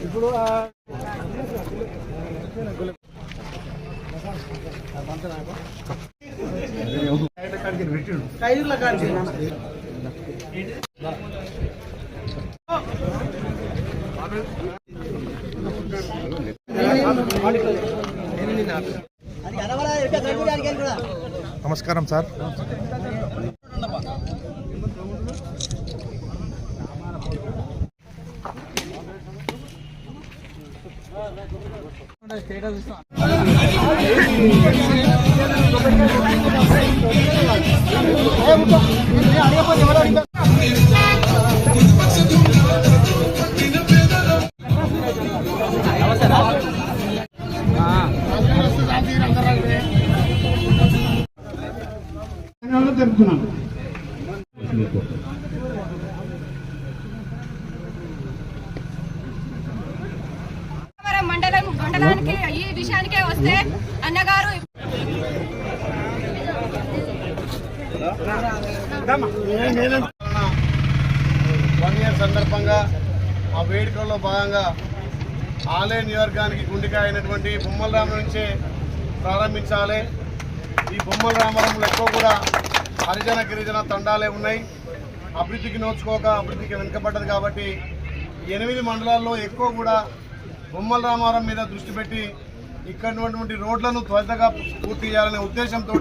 ఇప్పుడు నమస్కారం సార్. జరుపుతున్నాను. మండలానికి ఈ విషయానికే వస్తే అన్నగారు 1 year సందర్భంగా ఆ వేడుకల్లో భాగంగా ఆలయ నియోజకవర్గానికి గుండెకాయ అయినటువంటి బొమ్మల రామం నుంచే ప్రారంభించాలి. ఈ బొమ్మల రామరంలో ఎక్కువ కూడా హరిజన గిరిజన తండాలే ఉన్నాయి. అభివృద్ధికి నోచుకోక అభివృద్ధికి వెనుకబడ్డది కాబట్టి 8 మండలాల్లో ఎక్కువ కూడా బొమ్మల రామారం మీద దృష్టి పెట్టి ఇక్కడ ఉన్నటువంటి రోడ్లను త్వరితగా పూర్తి చేయాలనే ఉద్దేశంతో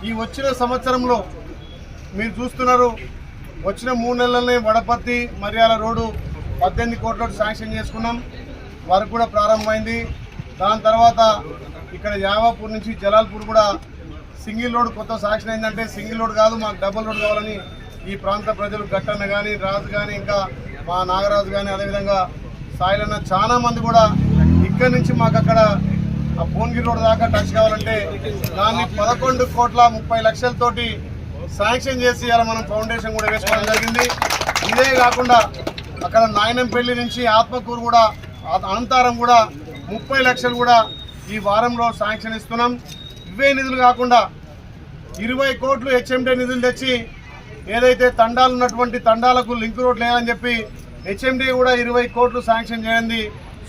ఈ వచ్చిన సంవత్సరంలో మీరు చూస్తున్నారు, వచ్చిన 3 నెలలనే వడపర్తి మరియాల రోడ్డు 18 కోట్ల శాంక్షన్ చేసుకున్నాం. వర్క్ కూడా ప్రారంభమైంది. దాని తర్వాత ఇక్కడ యావాపూర్ నుంచి జలాల్పూర్ కూడా సింగిల్ రోడ్ కొత్త శాంక్షన్ అయిందంటే సింగిల్ రోడ్ కాదు, మాకు డబుల్ రోడ్ కావాలని ఈ ప్రాంత ప్రజలు గట్టన్న కానీ రాజు కానీ ఇంకా మా నాగరాజు కానీ అదేవిధంగా సాయిలన్న చాలా మంది కూడా ఇక్కడి నుంచి మాకు అక్కడ ఆ భువనగిరి రోడ్ దాకా టచ్ కావాలంటే దాన్ని 11 కోట్ల 30 లక్షలతోటి శాంక్షన్ చేసి ఇలా మనం ఫౌండేషన్ కూడా వేసుకోవడం జరిగింది. ఇదే కాకుండా అక్కడ నాయనంపల్లి నుంచి ఆత్మకూరు కూడా అనంతరం కూడా 30 లక్షలు కూడా ఈ వారంలో శాంక్షన్ ఇస్తున్నాం. ఇవే నిధులు కాకుండా 20 కోట్లు హెచ్ఎండి నిధులు తెచ్చి ఏదైతే తండాలు ఉన్నటువంటి తండాలకు లింక్ రోడ్ లేదని చెప్పి హెచ్ఎండి కూడా 20 కోట్లు శాంక్షన్ చేయండి.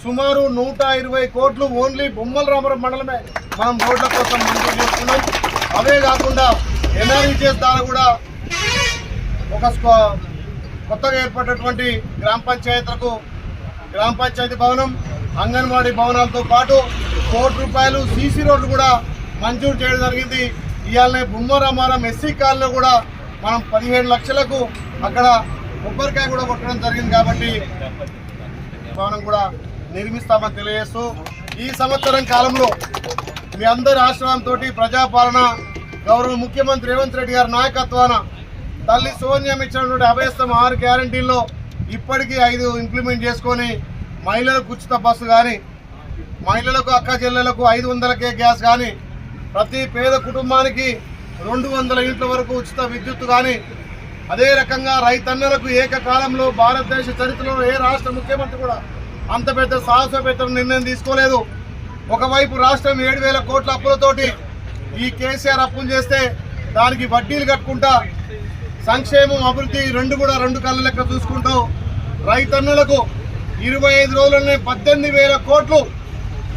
సుమారు 120 కోట్లు ఓన్లీ బొమ్మల రామరం మండలమే మనం రోడ్ల కోసం మంజూరు చేస్తున్నాం. అవే కాకుండా ఎన్ఆర్ఈజీఎస్ ద్వారా కూడా ఒక కొత్తగా ఏర్పడినటువంటి గ్రామ పంచాయతీలకు గ్రామ పంచాయతీ భవనం అంగన్వాడీ భవనాలతో పాటు ₹1 కోటి సీసీ రోడ్లు కూడా మంజూరు చేయడం జరిగింది. ఇవాళనే బొమ్మరామారం ఎస్సీ కాలనీలో కూడా మనం 15 లక్షలకు అక్కడ కొబ్బరికాయ కూడా కొట్టడం జరిగింది. కాబట్టి భవనం కూడా నిర్మిస్తామని తెలియజేస్తూ ఈ సంవత్సరం కాలంలో మీ అందరి ఆశ్రమంతో ప్రజాపాలన గౌరవ ముఖ్యమంత్రి రేవంత్ రెడ్డి గారి నాయకత్వాన తల్లి సోనియా ఇచ్చినటువంటి అభయస్థం 6 గ్యారంటీల్లో ఇప్పటికీ 5 ఇంప్లిమెంట్ చేసుకొని మహిళలకు ఉచిత బస్సు కానీ, మహిళలకు అక్క చెల్లెలకు 500కే గ్యాస్ కానీ, ప్రతి పేద కుటుంబానికి 200 యూనిట్ల వరకు ఉచిత విద్యుత్తు కానీ, అదే రకంగా రైతన్నలకు ఏకకాలంలో భారతదేశ చరిత్రలో ఏ రాష్ట్ర ముఖ్యమంత్రి కూడా అంత పెద్ద సాహసోపేత నిర్ణయం తీసుకోలేదు. ఒకవైపు రాష్ట్రం 7,000 కోట్ల అప్పులతోటి ఈ కేసీఆర్ అప్పులు చేస్తే దానికి వడ్డీలు కట్టుకుంటా సంక్షేమం అభివృద్ధి రెండు కళ్ళ లెక్క చూసుకుంటూ రైతన్నులకు 25 రోజులనే 18,000 కోట్లు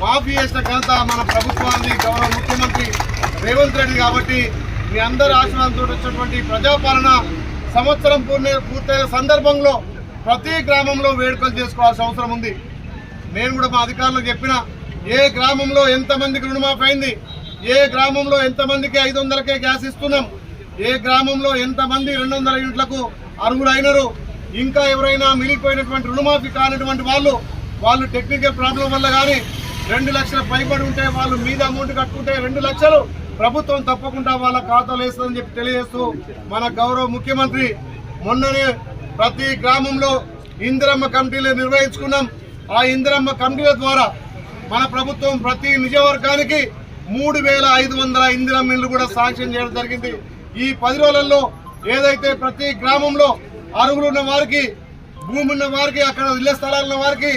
మాఫీ చేసిన ఘనత మన ప్రభుత్వాన్ని గౌరవ ముఖ్యమంత్రి రేవంత్ రెడ్డి. కాబట్టి మీ అందరి ఆశీర్వాదంతో వచ్చినటువంటి ప్రజాపాలన సంవత్సరం పూర్తయిన సందర్భంలో ప్రతి గ్రామంలో వేడుకలు చేసుకోవాల్సిన అవసరం ఉంది. నేను కూడా మా అధికారులకు చెప్పిన, ఏ గ్రామంలో ఎంతమందికి రుణమాఫీ అయింది, ఏ గ్రామంలో ఎంతమందికి 500కే గ్యాస్ ఇస్తున్నాం, ఏ గ్రామంలో ఎంతమంది 200 యూనిట్లకు అర్హులైనరు, ఇంకా ఎవరైనా మిగిలిపోయినటువంటి రుణమాఫీ కానిటువంటి వాళ్ళు టెక్నికల్ ప్రాబ్లం వల్ల కానీ 2 లక్షల పైబడి ఉంటే వాళ్ళు మీద అమౌంట్ కట్టుకుంటే 2 లక్షలు ప్రభుత్వం తప్పకుండా వాళ్ళ ఖాతాలో వేస్తుందని చెప్పి తెలియజేస్తూ మన గౌరవ ముఖ్యమంత్రి మొన్ననే ప్రతి గ్రామంలో ఇందిరమ్మ కమిటీలు నిర్వహించుకున్నాం. ఆ ఇందిరమ్మ కమిటీల ద్వారా మన ప్రభుత్వం ప్రతి నియోజకవర్గానికి 3,500 ఇందిరమ్మ ఇళ్లు కూడా శాంక్షన్ చేయడం జరిగింది. ఈ 10 రోజులలో ఏదైతే ప్రతి గ్రామంలో అర్హులు ఉన్న వారికి, భూమి ఉన్న వారికి, అక్కడ ఇళ్ల స్థలాలు ఉన్న వారికి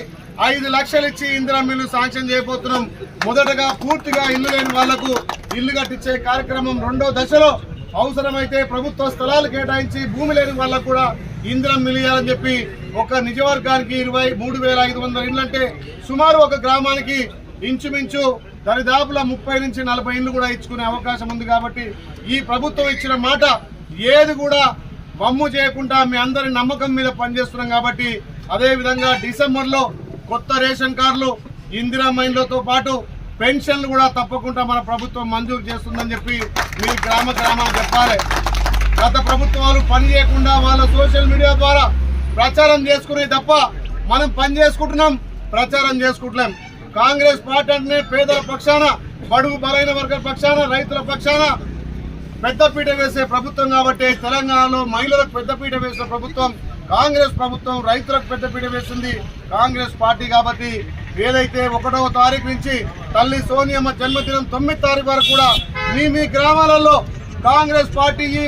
5 లక్షలు ఇచ్చి ఇందిరమ్మ ఇల్లు శాంక్షన్ చేయబోతున్నాం. మొదటగా పూర్తిగా ఇల్లు లేని వాళ్లకు ఇల్లు కట్టించే కార్యక్రమం 2వ దశలో అవసరమైతే ప్రభుత్వ స్థలాలు కేటాయించి భూమి లేని వాళ్ళకు కూడా ఇందిరం మిలియాలని చెప్పి ఒక నిజవర్గానికి 23,500 ఇండ్లు అంటే సుమారు ఒక గ్రామానికి ఇంచుమించు దరిదాపుల 30 నుంచి 40 ఇండ్లు కూడా ఇచ్చుకునే అవకాశం ఉంది. కాబట్టి ఈ ప్రభుత్వం ఇచ్చిన మాట ఏది కూడా వమ్ము చేయకుండా మీ అందరి నమ్మకం మీద పనిచేస్తున్నాం. కాబట్టి అదేవిధంగా డిసెంబర్లో కొత్త రేషన్ కార్డులు, ఇందిరా మైండ్లతో పాటు పెన్షన్లు కూడా తప్పకుండా మన ప్రభుత్వం మంజూరు చేస్తుందని చెప్పి మీరు గ్రామాలు చెప్పాలి. గత ప్రభుత్వాలు పని చేయకుండా వాళ్ళ సోషల్ మీడియా ద్వారా ప్రచారం చేసుకునే తప్ప మనం పని చేసుకుంటున్నాం, ప్రచారం చేసుకుంటలేం. కాంగ్రెస్ పార్టీ అంటే పేదల పక్షాన, బడుగు బలైన వర్గాల పక్షాన, రైతుల పక్షాన పెద్దపీట వేసే ప్రభుత్వం. కాబట్టి తెలంగాణలో మహిళలకు పెద్దపీట వేసిన ప్రభుత్వం కాంగ్రెస్ ప్రభుత్వం, రైతులకు పెద్దపీట వేసింది కాంగ్రెస్ పార్టీ. కాబట్టి ఏదైతే 1వ తారీఖు నుంచి తల్లి సోనియమ్మ జన్మదినం 9వ తారీఖు వరకు కూడా మీ గ్రామాలలో కాంగ్రెస్ పార్టీ ఈ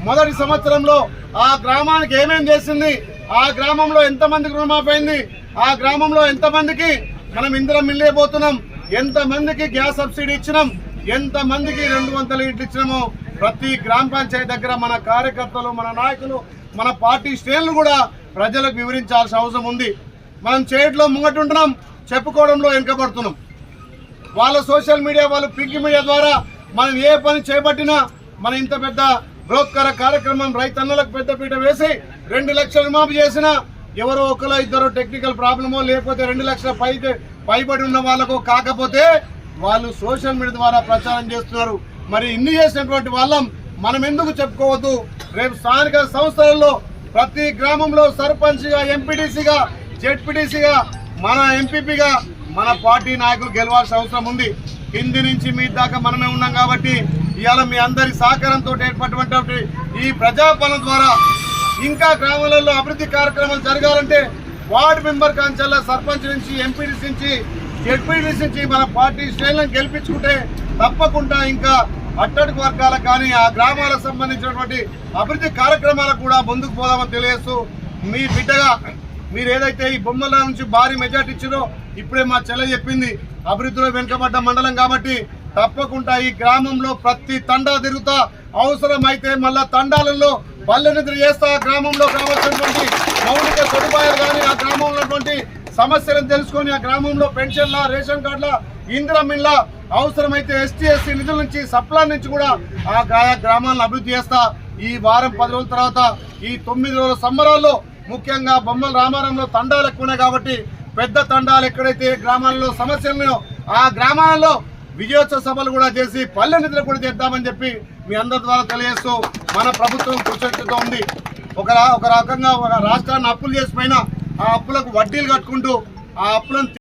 మొదటి సంవత్సరంలో ఆ గ్రామానికి ఏమేం చేసింది, ఆ గ్రామంలో ఎంతమందికి రుణమాఫీ అయింది, ఆ గ్రామంలో ఎంతమందికి మనం ఇందిరం ఇల్లేబోతున్నాం, ఎంతమందికి గ్యాస్ సబ్సిడీ ఇచ్చినాం, ఎంతమందికి 200 యూనిట్లు ఇచ్చినామో ప్రతి గ్రామ పంచాయతీ దగ్గర మన కార్యకర్తలు, మన నాయకులు, మన పార్టీ శ్రేణులు కూడా ప్రజలకు వివరించాల్సిన అవసరం ఉంది. మనం చేయట్లో ముంగటుంటున్నాం, చెప్పుకోవడంలో వెనుకబడుతున్నాం. వాళ్ళ సోషల్ మీడియా, వాళ్ళ పింక్ మీడియా ద్వారా మనం ఏ పని చేపట్టినా మన ఇంత పెద్ద బృహత్కర కార్యక్రమం రైతన్నలకు పెద్దపీట వేసి 2 లక్షలు రుణమాఫీ చేసినా ఎవరో ఒకరో ఇద్దరు టెక్నికల్ ప్రాబ్లమో లేకపోతే 2 లక్షల పైబడి ఉన్న వాళ్ళకు కాకపోతే వాళ్ళు సోషల్ మీడియా ద్వారా ప్రచారం చేస్తున్నారు. మరి ఇన్ని చేసినటువంటి వాళ్ళం మనం ఎందుకు చెప్పుకోవద్దు? రేపు స్థానిక సంస్థలలో ప్రతి గ్రామంలో సర్పంచ్గా, ఎంపీటీసీగా, జెడ్పీటీసీగా, మన ఎంపీపీగా మన పార్టీ నాయకులు గెలవాల్సిన అవసరం ఉంది. కింది నుంచి మీ దాకా మనమే ఉన్నాం. కాబట్టి ఇవాళ మీ అందరి సహకారంతో ఏర్పడినటువంటి ఈ ప్రజాపాలన ద్వారా ఇంకా గ్రామాలలో అభివృద్ధి కార్యక్రమాలు జరగాలంటే వార్డు మెంబర్ కాంచెల్ల, సర్పంచ్ నుంచి, ఎంపీటీసీ నుంచి, జెడ్పీటీసీ నుంచి మన పార్టీ శ్రేణులను గెలిపించుకుంటే తప్పకుండా ఇంకా అట్టడుగు వర్గాలకు కానీ ఆ గ్రామాలకు సంబంధించినటువంటి అభివృద్ధి కార్యక్రమాలకు కూడా ముందుకు పోదామని తెలియజేస్తూ మీ బిడ్డగా మీరు ఏదైతే ఈ బొమ్మల నుంచి భారీ మెజార్టీ ఇచ్చారో ఇప్పుడే మా చెల్లె చెప్పింది, అభివృద్ధిలో వెనుకబడ్డ మండలం కాబట్టి తప్పకుండా ఈ గ్రామంలో ప్రతి తండా తిరుగుతా, అవసరమైతే మళ్ళా తండాలలో పల్లె నిద్ర చేస్తా, గ్రామంలో కావాల్సినటువంటి మౌలిక సదుపాయాలు కానీ ఆ గ్రామంలో ఉన్నటువంటి సమస్యలను తెలుసుకొని ఆ గ్రామంలో పెన్షన్ల, రేషన్ కార్డుల, ఇందిరం ఇళ్ళ, అవసరమైతే ఎస్టీ ఎస్సీ నిధుల నుంచి, సప్లాన్ నుంచి కూడా ఆ గ్రామాలను అభివృద్ధి చేస్తా. ఈ వారం 10 రోజుల తర్వాత ఈ 9 రోజుల సంబరాల్లో ముఖ్యంగా బొమ్మల రామారంలో తండాలు ఎక్కువ ఉన్నాయి. కాబట్టి పెద్ద తండాలు ఎక్కడైతే గ్రామాల్లో సమస్యలను ఆ గ్రామాలలో విజయోత్సవ సభలు కూడా చేసి పల్లె నిధులు కూడా చేద్దామని చెప్పి మీ అందరి ద్వారా తెలియజేస్తూ మన ప్రభుత్వం కృషితో ఉంది. ఒక రకంగా రాష్ట్రాన్ని అప్పులు చేసిపోయినా ఆ అప్పులకు వడ్డీలు కట్టుకుంటూ ఆ అప్పులను